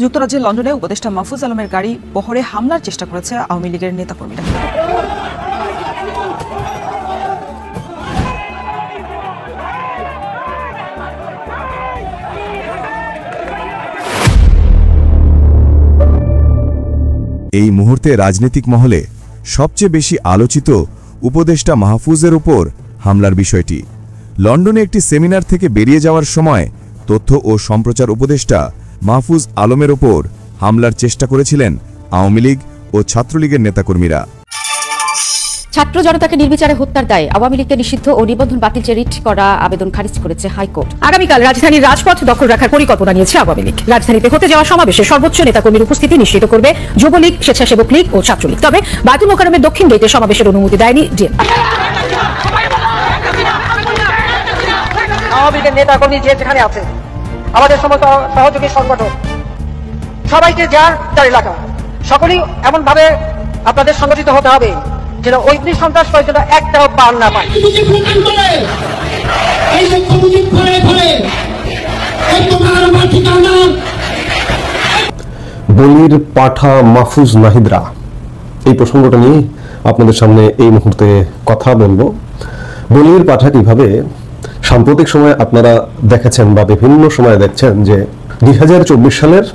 যুক্তরাজ্যের লন্ডনে উপদেষ্টা মাহফুজ আলমের গাড়ি বহরে হামলার চেষ্টা করেছে আওয়ামী লীগের নেতাকর্মীরা। এই মুহূর্তে রাজনৈতিক মহলে সবচেয়ে বেশি আলোচিত উপদেষ্টা মাহফুজের উপর হামলার বিষয়টি। লন্ডনে একটি সেমিনার থেকে বেরিয়ে যাওয়ার সময় তথ্য ও সম্প্রচার উপদেষ্টা মাহফুজ আলমের ওপর হামলার চেষ্টা করেছিলেন আওয়ামী লীগ ও ছাত্রলীগের নেতাকর্মীরা। ছাত্র জনতাকে নির্বিচারে হত্যার দায়ে আওয়ামী লীগকে নিষিদ্ধ ও নিবন্ধন বাতিল চেয়ে রিট করা আবেদন খারিজ করেছে হাইকোর্ট। আগামীকাল রাজধানীর রাজপথ দখল রাখার পরিকল্পনা নিয়েছে আওয়ামী লীগ। রাজধানীতে হতে যাওয়া সমাবেশে সর্বোচ্চ নেতাকর্মীর উপস্থিতি নিশ্চিত করবে যুবলীগ, স্বেচ্ছাসেবক লীগ ও ছাত্রলীগ। তবে বায়তুল মোকাররমের দক্ষিণ গেটে সমাবেশের অনুমতি দেয়নি ডিএম। আওয়ামী লীগের নেতাকর্মী যেখানে আছে, আমাদের সমস্ত সহযোগী সংগঠন সবাইকে যার এলাকা সকলেই এমন ভাবে আপনাদের সংগঠিত হতে হবে যেন ওই সন্ত্রাস পর্যন্ত একটাও পার না পায়। বলির পাঠা মাহফুজ নাহিদরা, এই প্রসঙ্গটা নিয়ে আপনাদের সামনে এই মুহূর্তে কথা বলবো। বলির পাঠা কিভাবে সাম্প্রতিক সময়ে আপনারা দেখেছেন বা বিভিন্ন সময় দেখছেন যে 2024 সালের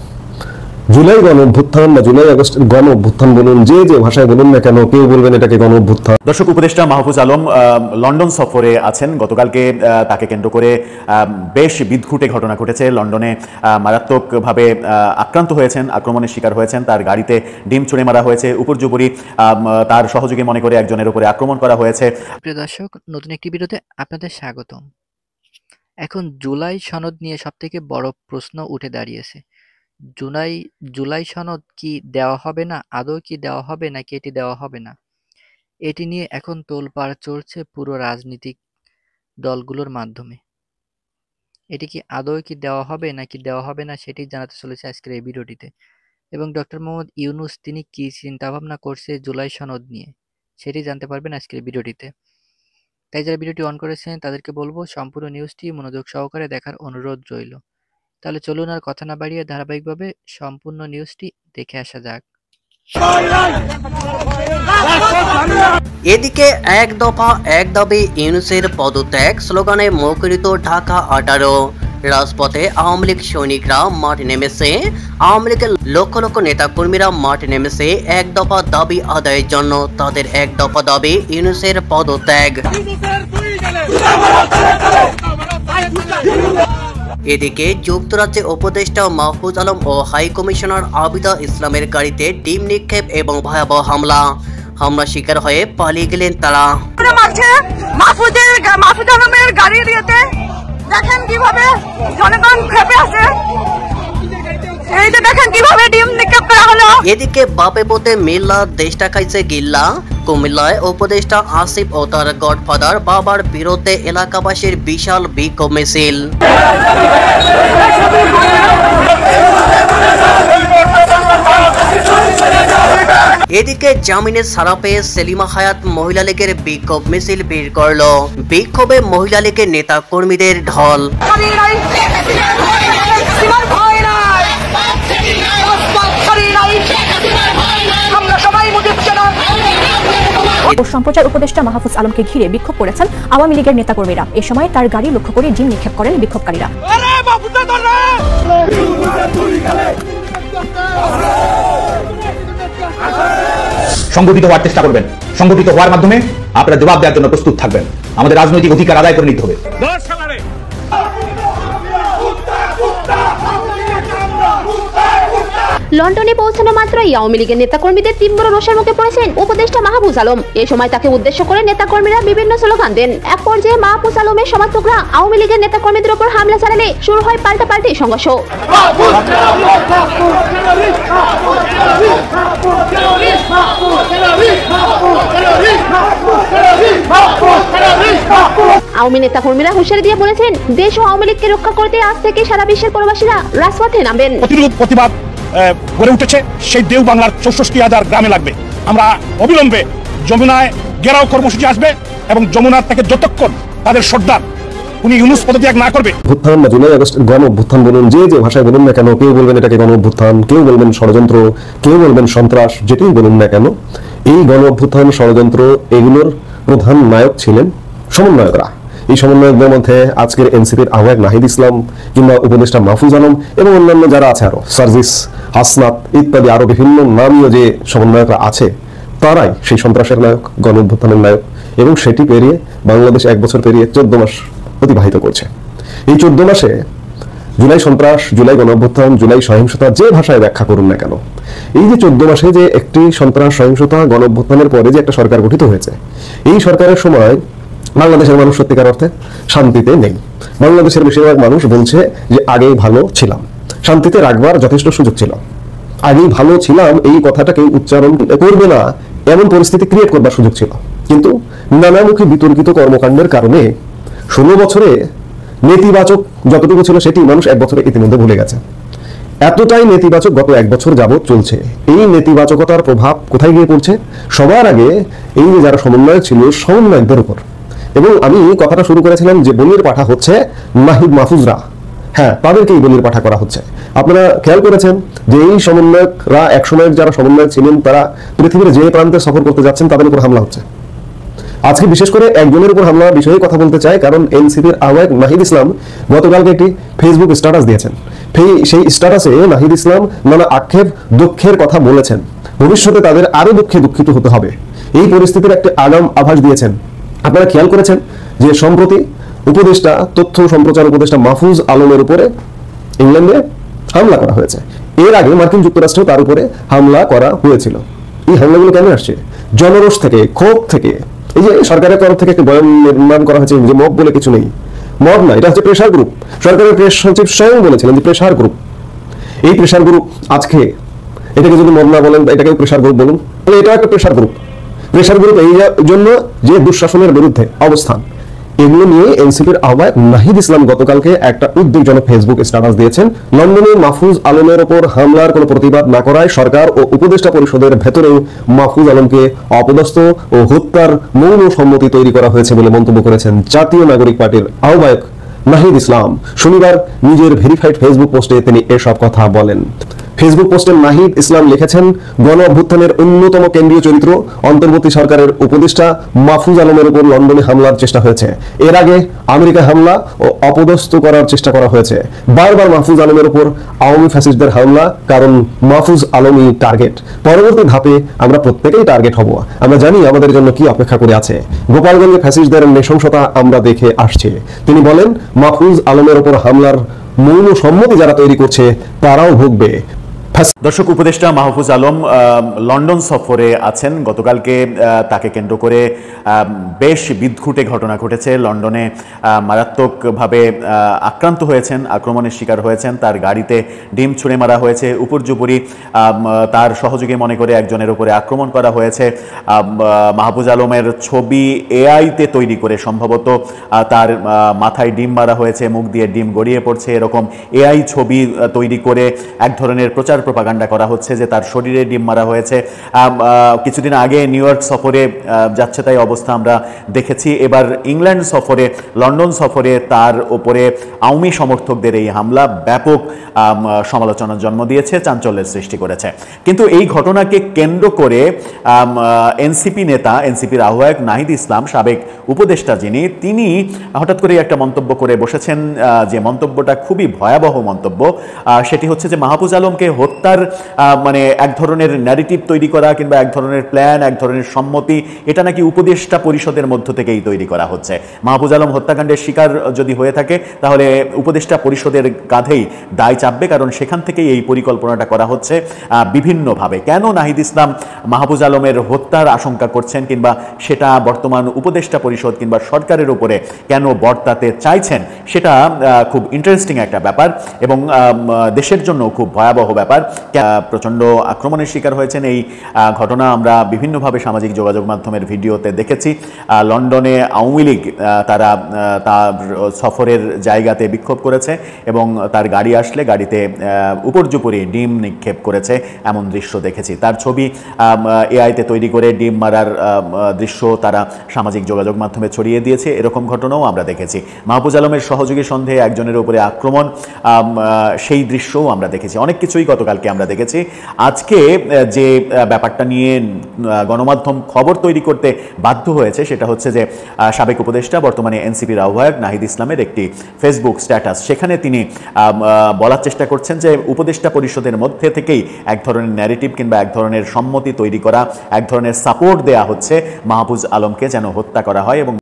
জুলাই গণ অভ্যুত্থান বা জুলাই আগস্টের গণ অভ্যুত্থান বলুন, যে ভাষায় বলুন না কেন, কেউ বলবেন এটাকে গণ অভ্যুত্থান। দর্শক, উপদেষ্টা মাহফুজ আলম লন্ডন সফরে আছেন। গতকালকে তাকে কেন্দ্র করে বেশ বিদঘুটে ঘটনা ঘটেছে। লন্ডনে মারাত্মকভাবে আক্রান্ত হয়েছেন, আক্রমণের শিকার হয়েছেন। তার গাড়িতে ডিম ছুঁড়ে মারা হয়েছে। উপর্যুপরি তার সহযোগী মনে করে একজনের উপরে আক্রমণ করা হয়েছে। প্রিয় দর্শক, নতুন একটি ভিডিওতে আপনাদের স্বাগতম। এখন জুলাই সনদ নিয়ে সবথেকে বড় প্রশ্ন উঠে দাঁড়িয়েছে। জুলাই সনদ কি দেওয়া হবে না, আদৌ কি দেওয়া হবে নাকি এটি দেওয়া হবে না, এটি নিয়ে এখন তোলপাড় চলছে পুরো রাজনৈতিক দলগুলোর মাধ্যমে। এটি কি আদৌ কি দেওয়া হবে নাকি দেওয়া হবে না সেটি জানাতে চলেছে আজকের এই ভিডিওটিতে। এবং ডক্টর মোহাম্মদ ইউনূস তিনি কি চিন্তাভাবনা করছে জুলাই সনদ নিয়ে সেটি জানতে পারবেন আজকের ভিডিওটিতে। তাই যারা ভিডিওটি অন করেছেন তাদেরকে বলবো সম্পূর্ণ নিউজটি মনোযোগ সহকারে দেখার অনুরোধ রইল। তাহলে চলুন আর কথা না বাড়িয়ে ধারাবাহিকভাবে সম্পূর্ণ নিউজটি দেখে আসা যাক। এদিকে এক দফা এক দাবি ইউনূসের পদত্যাগ স্লোগানে মুখরিত ঢাকা 18। রাজপথে আওয়ামী লীগ সৈনিকরা মাঠে নেমেছে। আওয়ামী লীগের লক্ষ লক্ষ নেতাকর্মীরা মাঠে নেমেছে এক দফা দাবি আদায়ের জন্য। তাদের এক দফা দাবি ইউনূসের পদত্যাগ। এদিকে যুক্তরাজ্যে উপদেষ্টা মাহফুজ আলম ও হাই কমিশনার আবিদা ইসলামের গাড়িতে ডিম নিক্ষেপ এবং ভয়াবহ হামলা শিকার হয়ে পালিয়ে গেলেন তারা। মাহফুজ আলমের গাড়ি দিয়েতে দেখেন কিভাবে জনগণ ক্ষেপে আছে। এই যে দেখেন কিভাবে ডিম নিক্ষেপ করা হলো। এদিকে বাপে পোতে মিল্লা দেশটা খাইছে গিল্লা। কুমিল্লায় উপদেষ্টা আসিফ ও তার গডফাদার বাবার বিরুদ্ধে এলাকাবাসীর বিশাল বিক্ষোভ মিছিল। এদিকে জামিনে ছাড়া পেয়ে সেলিমা হায়াত মহিলা লীগের বিক্ষোভ মিছিল বের করল। বিক্ষোভে মহিলা লীগের নেতা কর্মীদের ঢল। সম্প্রচার উপদেষ্টা মাহফুজ আলমকে ঘিরে বিক্ষোভ করেছেন আওয়ামী লীগের নেতাকর্মীরা। এ সময় তার গাড়ি লক্ষ্য করে ডিম নিক্ষেপ করেন বিক্ষোভকারীরা। সংগঠিত হওয়ার চেষ্টা করবেন। সংগঠিত হওয়ার মাধ্যমে আপনারা জবাব দেওয়ার জন্য প্রস্তুত থাকবেন। আমাদের রাজনৈতিক অধিকার আদায় করে নিতে হবে। লন্ডনে পৌঁছানো মাত্রই আওয়ামী লীগের নেতাকর্মীদের তীব্র রোষের মুখে পড়েছেন উপদেষ্টা মাহফুজ আলম। এ সময় তাকে উদ্দেশ্য করে নেতাকর্মীরা বিভিন্ন স্লোগান দেন। এক পর্যায়ে মাহফুজ আলমের সমর্থকরা আওয়ামী লীগের নেতাকর্মীদের উপর হামলা চালালে শুরু হয় পাল্টাপাল্টি সংঘর্ষ। আওয়ামী নেতাকর্মীরা হুঁশিয়ারি দিয়ে বলেছেন, দেশ ও আওয়ামী লীগকে রক্ষা করতে আজ থেকে সারা বিশ্বের প্রবাসীরা রাজপথে নামবেন। প্রতিবাদ গড়ে উঠেছে সেই দেও বাংলার 64,000 গ্রামে লাগবে। আমরা অবিলম্বে যমুনায় ঘেরাও কর্মসূচি আসবে এবং যমুনার থেকে যতক্ষণ তাদের সর্দার উনি ইউনূস পদত্যাগ না করবে। অভ্যুত্থান বা জুলাই আগস্ট গণ অভ্যুত্থান বলুন, যে যে ভাষায় বলুন না কেন, কেউ বলবেন এটাকে গণ অভ্যুত্থান, কেউ বলবেন ষড়যন্ত্র, কেউ বলবেন সন্ত্রাস, যেটাই বলুন না কেন, এই গণ অভ্যুত্থান ষড়যন্ত্র এগুলোর প্রধান নায়ক ছিলেন সমন্বয়করা। এই সমন্বয়কদের মধ্যে আজকের এনসিপির আহ্বায়ক নাহিদ ইসলাম কিংবা উপদেষ্টা মাহফুজ আলম এবং অন্যান্য যারা আছে, আরো সার্জিস, হাসনাত ইত্যাদি আরো বিভিন্ন নামীয় যে সমন্বয়করা আছে, তারাই সেই সন্ত্রাসের নায়ক, গণ অভ্যুত্থানের নায়ক। এবং সেটি পেরিয়ে বাংলাদেশ 1 বছর পেরিয়ে 14 মাস অতিবাহিত করছে। এই 14 মাসে জুলাই সন্ত্রাস, জুলাই গণ অভ্যুত্থান, জুলাই সহিংসতা, যে ভাষায় ব্যাখ্যা করুন না কেন, এই যে 14 মাসে যে একটি সন্ত্রাস, সহিংসতা, গণ অভ্যুত্থানের পরে যে একটা সরকার গঠিত হয়েছে, এই সরকারের সময় বাংলাদেশের মানুষ সত্যিকার অর্থে শান্তিতে নেই। বাংলাদেশের বেশিরভাগ মানুষ বলছে যে আগেই ভালো ছিলাম, শান্তিতে রাখবার যথেষ্ট সুযোগ ছিল, আগেই ভালো ছিলাম এই কথাটা কেউ উচ্চারণ করবে না এমন পরিস্থিতি ক্রিয়েট করবার সুযোগ ছিল। কিন্তু নানামুখী বিতর্কিত কর্মকাণ্ডের কারণে 16 বছরে নেতিবাচক যতটুকু ছিল সেটি মানুষ 1 বছরে ইতিমধ্যে ভুলে গেছে। এতটাই নেতিবাচক গত 1 বছর যাবৎ চলছে। এই নেতিবাচকতার প্রভাব কোথায় গিয়ে পড়ছে? সবার আগে এই যে যারা সমন্বয়ক ছিল, সমন্বয়কদের উপর। এবং আমি কথাটা শুরু করেছিলাম যে বলির পাঠা হচ্ছে নাহিদ মাহফুজরা। হ্যাঁ, তাদেরকেই বলির পাঠা করা হচ্ছে। আপনারা খেয়াল করেছেন যে এই সমন্বয়করা, একসময় যারা সমন্বয়ক ছিলেন, তারা পৃথিবীর যে প্রান্তে সফর করতে যাচ্ছেন তাদের উপর হামলা হচ্ছে। আজকে বিশেষ করে একজনের উপর হামলা বিষয়ে কথা বলতে চাই, কারণ এনসিপির আহ্বায়ক নাহিদ ইসলাম গতকালকে একটি ফেসবুক স্ট্যাটাস দিয়েছেন। সেই স্ট্যাটাসে নাহিদ ইসলাম নানা আক্ষেপ, দুঃখের কথা বলেছেন। ভবিষ্যতে তাদের আরো দুঃখিত হতে হবে, এই পরিস্থিতির একটি আগাম আভাস দিয়েছেন। আপনারা খেয়াল করেছেন যে সম্প্রতি উপদেষ্টা, তথ্য সম্প্রচার উপদেষ্টা মাহফুজ আলমের উপরে ইংল্যান্ডে হামলা করা হয়েছে। এর আগে মার্কিন যুক্তরাষ্ট্রেও তার উপরে হামলা করা হয়েছিল। এই হামলাগুলো কেন আসছে? জনরোষ থেকে, ক্ষোভ থেকে। এই যে সরকারের তরফ থেকে একটি বয়ান নির্মাণ করা হয়েছে যে মব বলে কিছু নেই, মব না, এটা হচ্ছে প্রেশার গ্রুপ। সরকারের প্রেস সচিব স্বয়ং বলেছিলেন যে প্রেশার গ্রুপ। এই প্রেশার গ্রুপ আজকে এটাকে যদি মব না বলেন, এটাকে প্রেশার গ্রুপ বলুন, তাহলে এটা একটা প্রেশার গ্রুপ। প্রেশার গ্রুপ এই জন্য যে দুঃশাসনের বিরুদ্ধে অবস্থান, এগুলো নিয়ে এনসিপির আহ্বায়ক নাহিদ ইসলাম গতকালকে একটা উদ্বেগজনক ফেসবুক স্ট্যাটাস দিয়েছেন। লন্ডনে মাহফুজ আলমের ওপর হামলার কোনো প্রতিবাদ না করায় সরকার ও উপদেষ্টা পরিষদের ভেতরেও মাহফুজ আলমকে অপদস্থ ও হত্যার মৌন সম্মতি তৈরি করা হয়েছে বলে মন্তব্য করেছেন জাতীয় নাগরিক পার্টির আহ্বায়ক নাহিদ ইসলাম। শনিবার নিজের ভেরিফাইড ফেসবুক পোস্টে তিনি এসব কথা বলেন। ফেসবুক পোস্টে নাহিদ ইসলাম লিখেছেন, গণ অভ্যুত্থানের অন্যতম কেন্দ্রীয় চরিত্র অন্তর্বর্তী সরকারের উপদেষ্টা মাহফুজ আলমের উপর লন্ডনে হামলার চেষ্টা হয়েছে। এর আগে আমেরিকায় হামলা ও অপদস্থ করার চেষ্টা করা হয়েছে। বারবার মাহফুজ আলমের উপর আওয়ামী ফ্যাসিস্টদের হামলা, কারণ মাহফুজ আলমই টার্গেট। পরবর্তী ধাপে আমরা প্রত্যেকেই টার্গেট হব। আমরা জানি আমাদের জন্য কি অপেক্ষা করে আছে। গোপালগঞ্জে ফ্যাসিস্টদের নৃশংসতা আমরা দেখে আসছি। তিনি বলেন, মাহফুজ আলমের উপর হামলার মৌন সম্মতি যারা তৈরি করছে তারাও ভুগবে। দর্শক, উপদেষ্টা মাহফুজ আলম লন্ডন সফরে আছেন। গতকালকে তাকে কেন্দ্র করে বেশ বিদঘুটে ঘটনা ঘটেছে। লন্ডনে মারাত্মকভাবে আক্রান্ত হয়েছেন, আক্রমণের শিকার হয়েছেন। তার গাড়িতে ডিম ছুঁড়ে মারা হয়েছে। উপর্যুপরি তার সহযোগী মনে করে একজনের উপরে আক্রমণ করা হয়েছে। মাহফুজ আলমের ছবি এআইতে তৈরি করে সম্ভবত তার মাথায় ডিম মারা হয়েছে, মুখ দিয়ে ডিম গড়িয়ে পড়ছে, এরকম এআই ছবি তৈরি করে এক ধরনের প্রচার প্রপাগান্ডা করা হচ্ছে যে তার শরীরে ডিম মারা হয়েছে। কিছুদিন আগে নিউ ইয়র্ক সফরে যাচ্ছে তাই অবস্থা আমরা দেখেছি। এবার ইংল্যান্ড সফরে, লন্ডন সফরে তার উপরে আওয়ামী সমর্থকদের এই হামলা ব্যাপক সমালোচনার জন্ম দিয়েছে, চাঞ্চল্যের সৃষ্টি করেছে। কিন্তু এই ঘটনাকে কেন্দ্র করে এনসিপি নেতা, এনসিপির আহ্বায়ক নাহিদ ইসলাম, সাবেক উপদেষ্টা যিনি, তিনি হঠাৎ করে একটা মন্তব্য করে বসেছেন, যে মন্তব্যটা খুবই ভয়াবহ মন্তব্য। সেটি হচ্ছে যে মাহফুজ আলমকে হত্যার মানে এক ধরনের ন্যারেটিভ তৈরি করা কিংবা এক ধরনের প্ল্যান, এক ধরনের সম্মতি, এটা নাকি উপদেষ্টা পরিষদের মধ্য থেকেই তৈরি করা হচ্ছে। মাহফুজ আলম হত্যাকাণ্ডের শিকার যদি হয়ে থাকে তাহলে উপদেষ্টা পরিষদের কাঁধেই দায় চাপবে, কারণ সেখান থেকেই এই পরিকল্পনাটা করা হচ্ছে বিভিন্নভাবে। কেন নাহিদ ইসলাম মাহফুজ আলমের হত্যার আশঙ্কা করছেন কিংবা সেটা বর্তমান উপদেষ্টা পরিষদ কিংবা সরকারের উপরে কেন বর্তাতে চাইছেন, সেটা খুব ইন্টারেস্টিং একটা ব্যাপার এবং দেশের জন্য খুব ভয়াবহ ব্যাপার। প্রচণ্ড আক্রমণের শিকার হয়েছেন। এই ঘটনা আমরা বিভিন্নভাবে সামাজিক যোগাযোগ মাধ্যমের ভিডিওতে দেখেছি। লন্ডনে আওয়ামী লীগ তারা তার সফরের জায়গাতে বিক্ষোভ করেছে এবং তার গাড়ি আসলে গাড়িতে উপর্যুপরি ডিম নিক্ষেপ করেছে, এমন দৃশ্য দেখেছি। তার ছবি এআইতে তৈরি করে ডিম মারার দৃশ্য তারা সামাজিক যোগাযোগ মাধ্যমে ছড়িয়ে দিয়েছে। এরকম ঘটনাও আমরা দেখেছি। মাহফুজ আলমের সহযোগী সন্দেহে একজনের উপরে আক্রমণ, সেই দৃশ্যও আমরা দেখেছি। অনেক কিছুই গতকালকে আমরা দেখেছি। আজকে যে ব্যাপারটা নিয়ে গণমাধ্যম খবর তৈরি করতে বাধ্য হয়েছে সেটা হচ্ছে যে সাবেক উপদেষ্টা বর্তমানে এনসিপির আহ্বায়ক নাহিদ ইসলামের একটি ফেসবুক স্ট্যাটাস, সেখানে তিনি বলার চেষ্টা করছেন যে উপদেষ্টা পরিষদের মধ্যে থেকেই এক ধরনের ন্যারেটিভ কিংবা এক ধরনের সম্মতি তৈরি করা, এক ধরনের সাপোর্ট দেয়া হচ্ছে মাহফুজ আলমকে যেন হত্যা করা হয় এবং